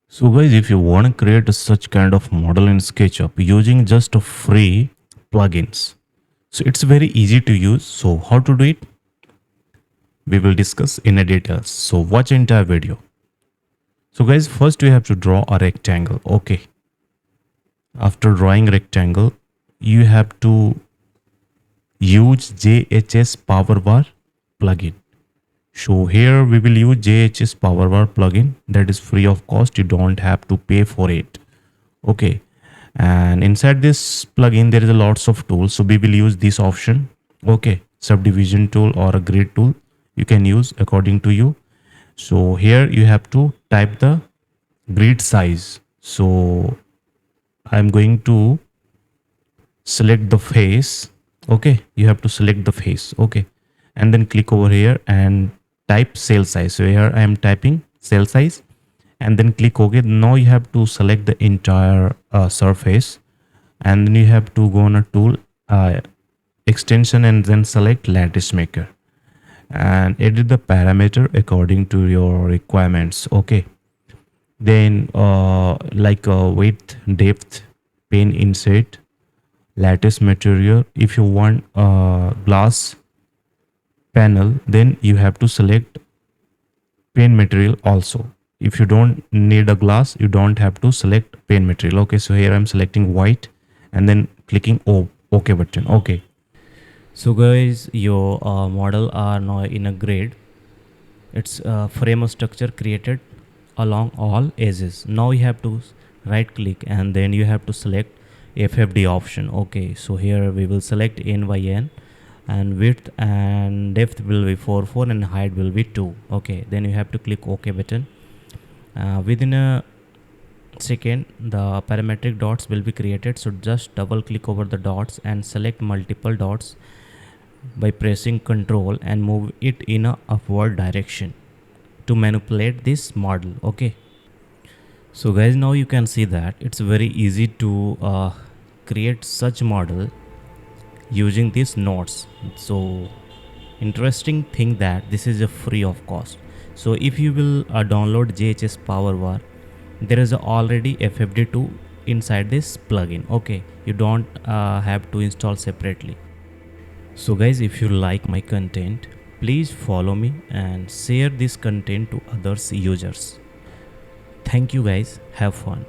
So guys, if you want to create such kind of model in SketchUp using just a free plugins, so it's very easy to use. So how to do it? We will discuss in a details. So watch entire video. So guys, first we have to draw a rectangle. Okay. After drawing rectangle, you have to use JHSPOWERBAR plugin. So here we will use JHSPOWERBAR plugin that is free of cost. You don't have to pay for it. Okay. And inside this plugin there is a lots of tools. So we will use this option. Okay. Subdivision tool or a grid tool. You can use according to you. So here you have to type the grid size. So I'm going to select the face. Okay, you have to select the face. Okay, and then click over here and type cell size. So here I am typing cell size and then click OK. Now you have to select the entire surface, and then you have to go on a tool extension and then select lattice maker and edit the parameter according to your requirements. Okay, then width, depth, pane inset, lattice material. If you want glass panel, then you have to select pane material also. If you don't need a glass, you don't have to select pane material. Okay, so here I'm selecting white and then clicking OK button. Okay, so guys, your model are now in a grid. It's a frame structure created along all edges. Now you have to right click and then you have to select FFD option. Okay, so here we will select n by n, and width and depth will be 4 and height will be 2. Okay, then you have to click OK button. Within a second the parametric dots will be created. So just double click over the dots and select multiple dots by pressing Ctrl and move it in a upward direction to manipulate this model. Okay, so guys, now you can see that it's very easy to create such model using these nodes. So interesting thing that this is a free of cost. So if you will download JHSPOWERBAR, there is already FFD2 inside this plugin. Okay, you don't have to install separately. So guys, if you like my content, please follow me and share this content to others users. Thank you guys, have fun.